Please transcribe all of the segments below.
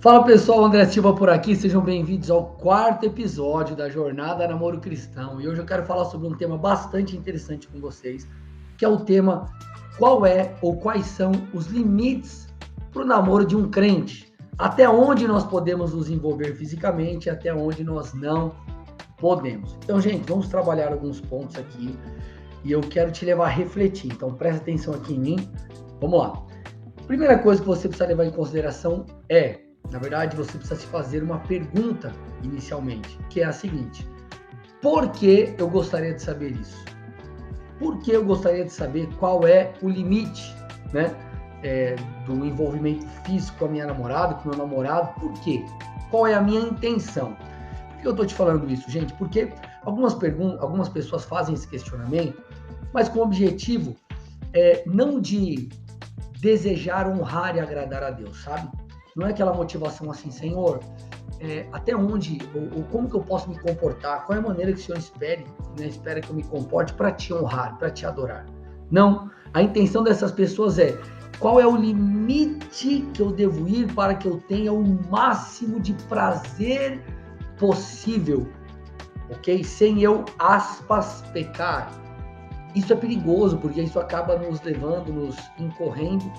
Fala pessoal, André Silva por aqui, sejam bem-vindos ao quarto episódio da Jornada Namoro Cristão. E hoje eu quero falar sobre um tema bastante interessante com vocês, que é o tema qual é ou quais são os limites para o namoro de um crente. Até onde nós podemos nos envolver fisicamente, até onde nós não podemos. Então, gente, vamos trabalhar alguns pontos aqui e eu quero te levar a refletir. Então, presta atenção aqui em mim. Vamos lá. A primeira coisa que você precisa levar em consideração na verdade, você precisa se fazer uma pergunta inicialmente, que é a seguinte: por que eu gostaria de saber isso? Por que eu gostaria de saber qual é o limite, né, do envolvimento físico com a minha namorada, com o meu namorado? Por quê? Qual é a minha intenção? Por que eu estou te falando isso, gente? Porque algumas pessoas fazem esse questionamento, mas com o objetivo não de desejar honrar e agradar a Deus, sabe? Não é aquela motivação assim, Senhor, até onde, ou como que eu posso me comportar? Qual é a maneira que o Senhor espera que eu me comporte para te honrar, para te adorar? Não, a intenção dessas pessoas é qual é o limite que eu devo ir para que eu tenha o máximo de prazer possível, ok? Sem eu, aspas, pecar. Isso é perigoso, porque isso acaba nos levando, nos incorrendo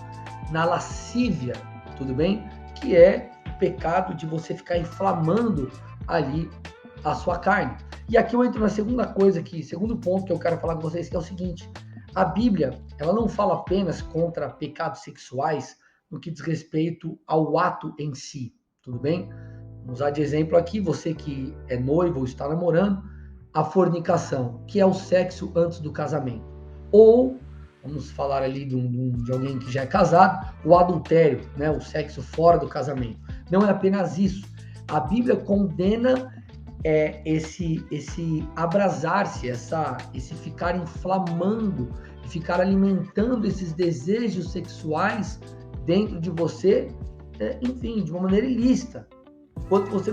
na lascívia, tudo bem? Que é o pecado de você ficar inflamando ali a sua carne. E aqui eu entro na segunda coisa aqui, segundo ponto que eu quero falar com vocês, que é o seguinte: a Bíblia, ela não fala apenas contra pecados sexuais no que diz respeito ao ato em si, tudo bem? Vamos usar de exemplo aqui, você que é noivo ou está namorando, a fornicação, que é o sexo antes do casamento. Ou, vamos falar ali de alguém que já é casado, o adultério, né, o sexo fora do casamento. Não é apenas isso. A Bíblia condena esse abrasar-se, esse ficar inflamando, ficar alimentando esses desejos sexuais dentro de você, enfim, de uma maneira ilícita. Quando você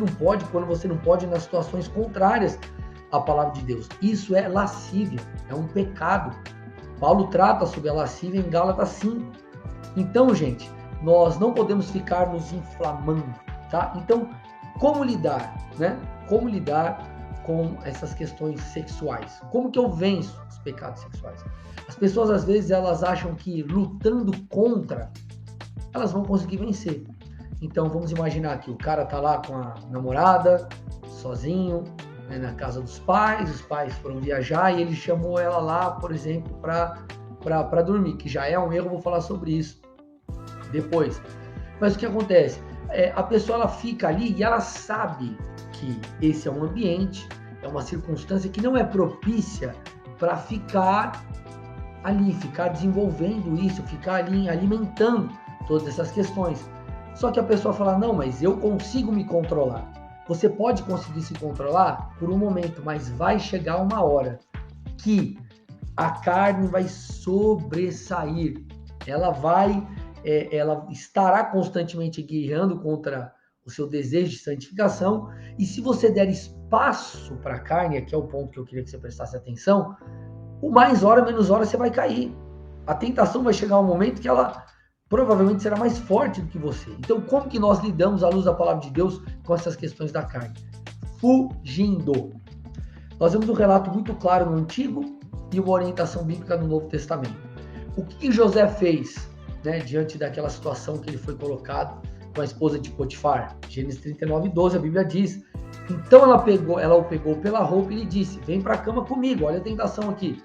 não pode nas situações contrárias à palavra de Deus. Isso é lascívia, é um pecado. Paulo trata sobre a lascívia em Gálatas 5. Então, gente, nós não podemos ficar nos inflamando, tá? Então, como lidar, né? Como lidar com essas questões sexuais? Como que eu venço os pecados sexuais? As pessoas, às vezes, elas acham que lutando contra, elas vão conseguir vencer. Então, vamos imaginar que o cara tá lá com a namorada, sozinho, né, na casa dos pais, os pais foram viajar e ele chamou ela lá, por exemplo, para dormir, que já é um erro, vou falar sobre isso depois. Mas o que acontece? A pessoa ela fica ali e ela sabe que esse é um ambiente, é uma circunstância que não é propícia para ficar ali, ficar desenvolvendo isso, ficar ali alimentando todas essas questões. Só que a pessoa fala, não, mas eu consigo me controlar. Você pode conseguir se controlar por um momento, mas vai chegar uma hora que a carne vai sobressair. Ela estará constantemente guerreando contra o seu desejo de santificação. E se você der espaço para a carne, aqui é o ponto que eu queria que você prestasse atenção, o mais hora, menos hora você vai cair. A tentação vai chegar um momento que ela provavelmente será mais forte do que você. Então, como que nós lidamos à luz da palavra de Deus com essas questões da carne? Fugindo. Nós vemos um relato muito claro no Antigo e uma orientação bíblica no Novo Testamento. O que José fez, né, diante daquela situação que ele foi colocado com a esposa de Potifar? Gênesis 39:12, a Bíblia diz: então ela o pegou pela roupa e lhe disse: vem para a cama comigo. Olha a tentação aqui.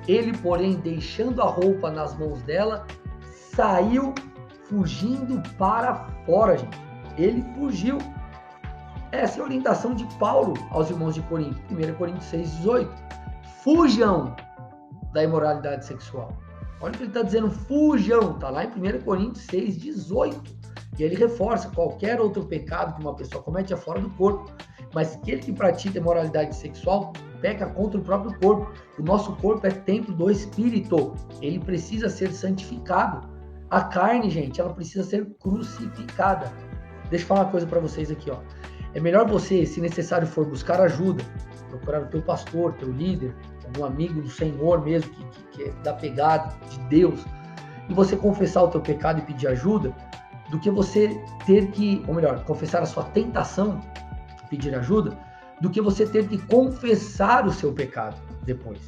Ele, porém, deixando a roupa nas mãos dela, saiu fugindo para fora, gente. Ele fugiu. Essa é a orientação de Paulo aos irmãos de Corinto. 1 Coríntios 6:18. Fujam da imoralidade sexual. Olha o que ele está dizendo, fujam. Está lá em 1 Coríntios 6:18. E ele reforça, qualquer outro pecado que uma pessoa comete é fora do corpo. Mas aquele que pratica imoralidade sexual peca contra o próprio corpo. O nosso corpo é templo do Espírito. Ele precisa ser santificado. A carne, gente, ela precisa ser crucificada. Deixa eu falar uma coisa para vocês aqui, ó. É melhor você, se necessário for, buscar ajuda, procurar o teu pastor, teu líder, algum amigo do Senhor mesmo, que é da pegada de Deus, e você confessar o teu pecado e pedir ajuda, do que você ter que, ou melhor, confessar a sua tentação, pedir ajuda, do que você ter que confessar o seu pecado depois.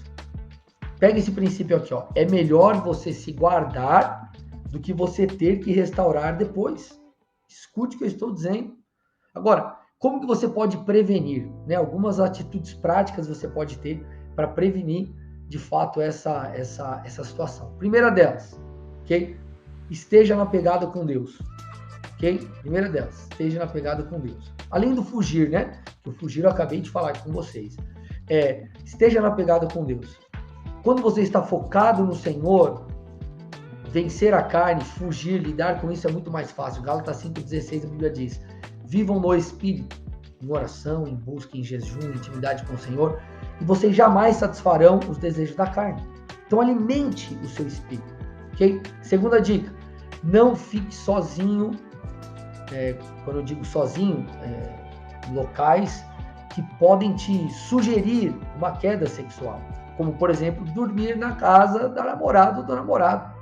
Pega esse princípio aqui, ó. É melhor você se guardar do que você ter que restaurar depois. Escute o que eu estou dizendo. Agora, como que você pode prevenir? Né? Algumas atitudes práticas você pode ter para prevenir, de fato, essa situação. Primeira delas, ok? Esteja na pegada com Deus. Ok? Primeira delas, esteja na pegada com Deus. Além do fugir, né? O fugir eu acabei de falar aqui com vocês. Esteja na pegada com Deus. Quando você está focado no Senhor, vencer a carne, fugir, lidar com isso é muito mais fácil. Gálatas 5,16 a Bíblia diz: vivam no Espírito, em oração, em busca, em jejum, em intimidade com o Senhor, e vocês jamais satisfarão os desejos da carne. Então alimente o seu espírito, ok? Segunda dica, não fique sozinho, quando eu digo sozinho, em locais que podem te sugerir uma queda sexual, como, por exemplo, dormir na casa da namorada ou do namorado.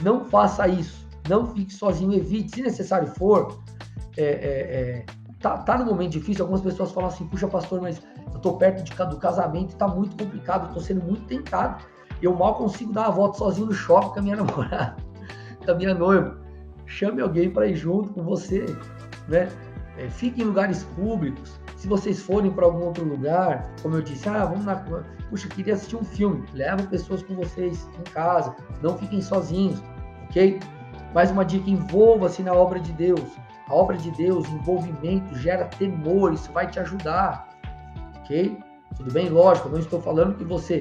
Não faça isso, não fique sozinho, evite, se necessário for. Tá no momento difícil, algumas pessoas falam assim: puxa, pastor, mas eu tô perto do casamento e tá muito complicado, eu tô sendo muito tentado, eu mal consigo dar uma volta sozinho no shopping com a minha namorada, com a minha noiva. Chame alguém para ir junto com você, né? Fique em lugares públicos. Se vocês forem para algum outro lugar, como eu disse, vamos puxa, queria assistir um filme, leva pessoas com vocês em casa, não fiquem sozinhos, ok? Mais uma dica, envolva-se na obra de Deus. A obra de Deus, envolvimento, gera temor, isso vai te ajudar, ok? Tudo bem? Lógico, eu não estou falando que você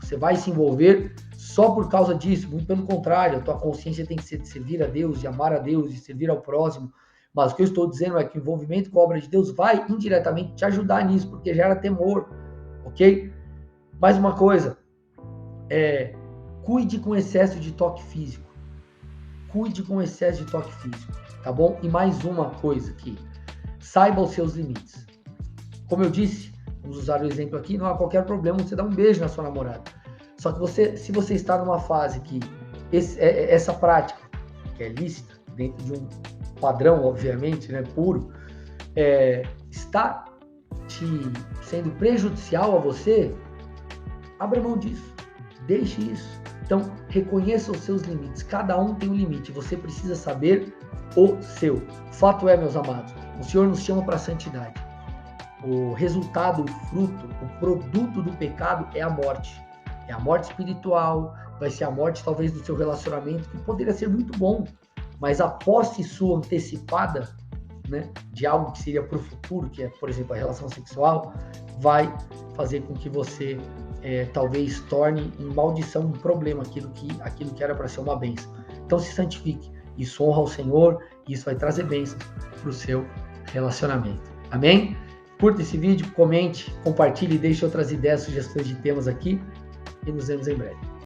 você vai se envolver só por causa disso, muito pelo contrário, a tua consciência tem que ser de servir a Deus, de amar a Deus, de servir ao próximo, mas o que eu estou dizendo é que o envolvimento com a obra de Deus vai indiretamente te ajudar nisso, porque gera temor, ok? Mais uma coisa, cuide com excesso de toque físico. Cuide com excesso de toque físico, tá bom? E mais uma coisa aqui, saiba os seus limites. Como eu disse, vamos usar o exemplo aqui, não há qualquer problema você dar um beijo na sua namorada. Só que se você está numa fase que essa prática, que é lícita, dentro de um padrão, obviamente, né, puro, está te sendo prejudicial a você, abra mão disso, deixe isso. Então, reconheça os seus limites. Cada um tem um limite. Você precisa saber o seu. Fato é, meus amados, o Senhor nos chama para a santidade. O resultado, o fruto, o produto do pecado é a morte. É a morte espiritual, vai ser a morte talvez do seu relacionamento, que poderia ser muito bom, mas a posse sua antecipada, né, de algo que seria para o futuro, que é, por exemplo, a relação sexual, vai fazer com que você talvez torne em maldição, um problema, aquilo que era para ser uma bênção. Então se santifique, isso honra ao Senhor, e isso vai trazer bênçãos para o seu relacionamento. Amém? Curta esse vídeo, comente, compartilhe, deixe outras ideias, sugestões de temas aqui, e nos vemos em breve.